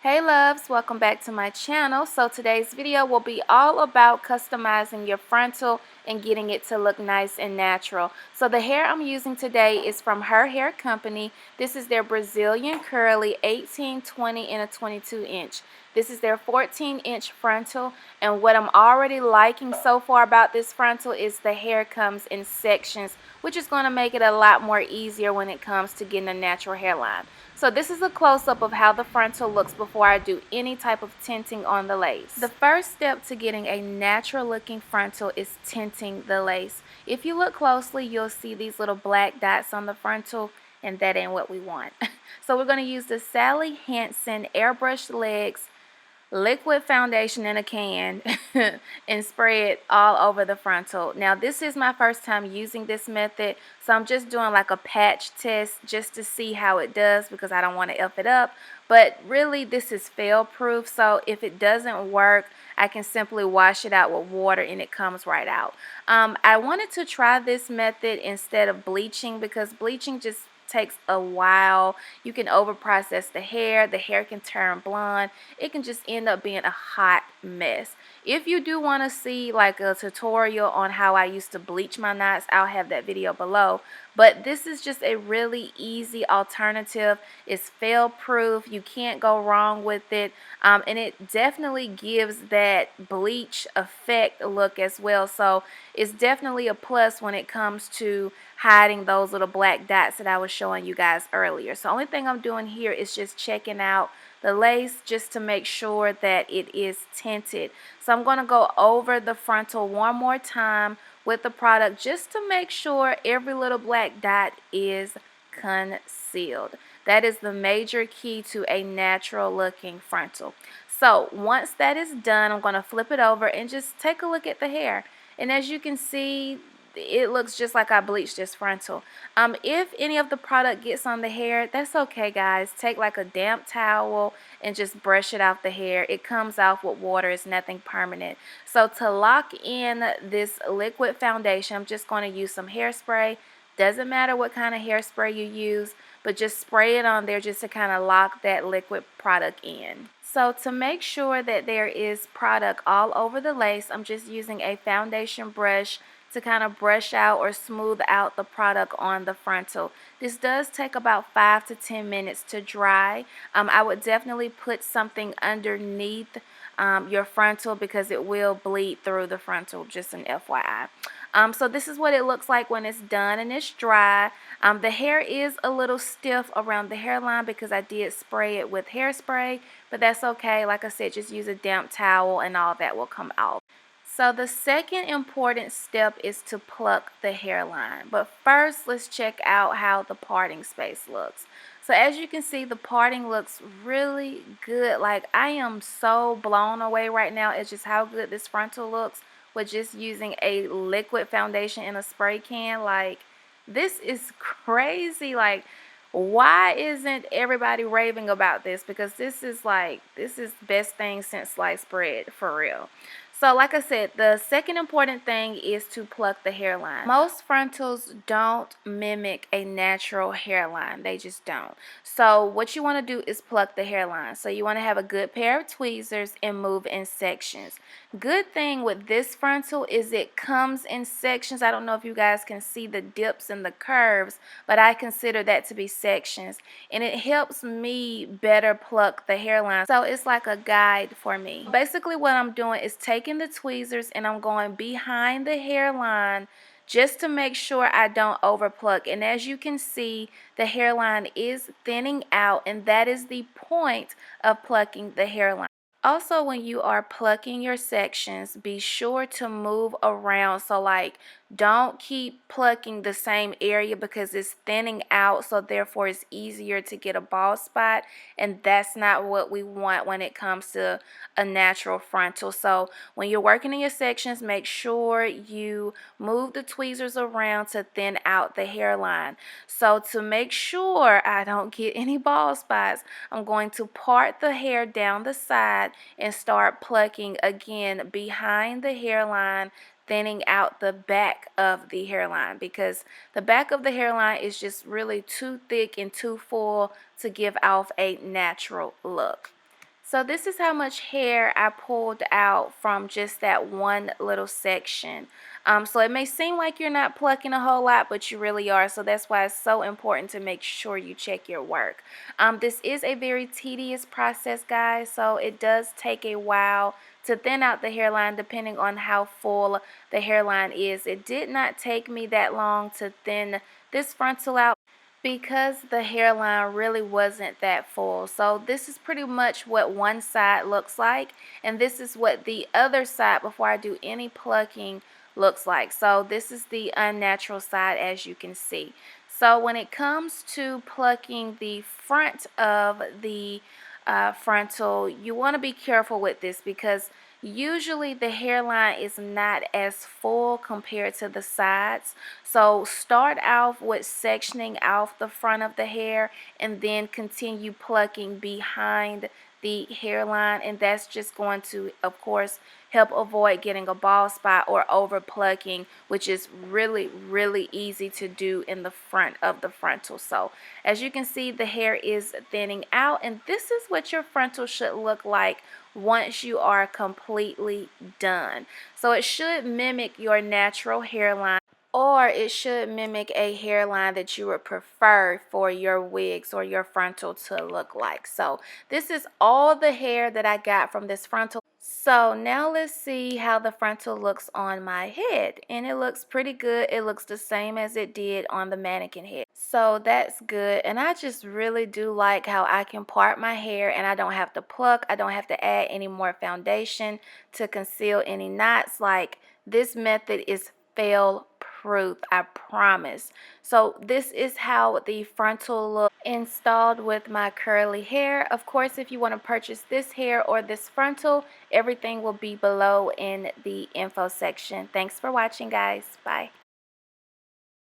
Hey loves, welcome back to my channel. So today's video will be all about customizing your frontal and getting it to look nice and natural. So the hair I'm using today is from HerHair company. This is their Brazilian curly 18, 20, and a 22 inch. This is their 14-inch frontal, and what I'm already liking so far about this frontal is the hair comes in sections, which is going to make it a lot more easier when it comes to getting a natural hairline. So this is a close-up of how the frontal looks before I do any type of tinting on the lace. The first step to getting a natural looking frontal is tinting the lace. If you look closely, you'll see these little black dots on the frontal, and that ain't what we want. So we're going to use the Sally Hansen Airbrush Legs liquid foundation in a can and spray it all over the frontal. Now this is my first time using this method, so I'm just doing like a patch test just to see how it does because I don't want to F it up. But really this is fail proof, so if it doesn't work I can simply wash it out with water and it comes right out. I wanted to try this method instead of bleaching because bleaching just takes a while. You can over process the hair can turn blonde, it can just end up being a hot mess. If you do want to see like a tutorial on how I used to bleach my knots, I'll have that video below. But this is just a really easy alternative. It's fail proof, you can't go wrong with it, and it definitely gives that bleach effect look as well. So it's definitely a plus when it comes to hiding those little black dots that I was showing you guys earlier. So the only thing I'm doing here is just checking out the lace just to make sure that it is tinted. So I'm going to go over the frontal one more time with the product just to make sure every little black dot is concealed. That is the major key to a natural looking frontal. So once that is done, I'm going to flip it over and just take a look at the hair. And as you can see, it looks just like I bleached this frontal. If any of the product gets on the hair, that's okay guys. Take like a damp towel and just brush it off the hair. It comes off with water, it's nothing permanent. So to lock in this liquid foundation, I'm just going to use some hairspray. Doesn't matter what kind of hairspray you use, but just spray it on there just to kind of lock that liquid product in. So to make sure that there is product all over the lace, I'm just using a foundation brush to kind of brush out or smooth out the product on the frontal. This does take about 5 to 10 minutes to dry. I would definitely put something underneath your frontal because it will bleed through the frontal, just an FYI. So this is what it looks like when it's done and it's dry. The hair is a little stiff around the hairline because I did spray it with hairspray, but that's okay. Like I said, just use a damp towel and all that will come out. So the second important step is to pluck the hairline. But first, let's check out how the parting space looks. So as you can see, the parting looks really good. Like I am so blown away right now at just how good this frontal looks with just using a liquid foundation in a spray can. Like this is crazy. Like why isn't everybody raving about this? Because this is best thing since sliced bread, for real. So like I said, the second important thing is to pluck the hairline. Most frontals don't mimic a natural hairline. They just don't. So what you want to do is pluck the hairline. So you want to have a good pair of tweezers and move in sections. Good thing with this frontal is it comes in sections. I don't know if you guys can see the dips and the curves, but I consider that to be sections. And it helps me better pluck the hairline. So it's like a guide for me. Basically what I'm doing is taking the tweezers and I'm going behind the hairline just to make sure I don't over pluck. And as you can see, the hairline is thinning out, and that is the point of plucking the hairline. Also, when you are plucking your sections, be sure to move around. So like, don't keep plucking the same area because it's thinning out, so therefore it's easier to get a bald spot, and that's not what we want when it comes to a natural frontal. So when you're working in your sections, make sure you move the tweezers around to thin out the hairline. So to make sure I don't get any bald spots, I'm going to part the hair down the side and start plucking again behind the hairline, thinning out the back of the hairline because the back of the hairline is just really too thick and too full to give off a natural look. So this is how much hair I pulled out from just that one little section. So it may seem like you're not plucking a whole lot, but you really are. So that's why it's so important to make sure you check your work. This is a very tedious process, guys. So it does take a while to thin out the hairline depending on how full the hairline is. It did not take me that long to thin this frontal out because the hairline really wasn't that full. So this is pretty much what one side looks like, and this is what the other side, before I do any plucking, looks like. So this is the unnatural side, as you can see. So when it comes to plucking the front of the frontal, you want to be careful with this because usually the hairline is not as full compared to the sides. So start off with sectioning off the front of the hair and then continue plucking behind the hairline, and that's just going to, of course, help avoid getting a bald spot or over plucking, which is really easy to do in the front of the frontal. So as you can see, the hair is thinning out, and this is what your frontal should look like once you are completely done. So it should mimic your natural hairline, or it should mimic a hairline that you would prefer for your wigs or your frontal to look like. So this is all the hair that I got from this frontal. So now let's see how the frontal looks on my head, and it looks pretty good. It looks the same as it did on the mannequin head. So that's good, and I just really do like how I can part my hair and I don't have to pluck. I don't have to add any more foundation to conceal any knots. Like, this method is fail proof, I promise. So this is how the frontal look installed with my curly hair. Of course, if you want to purchase this hair or this frontal, everything will be below in the info section. Thanks for watching, guys. Bye.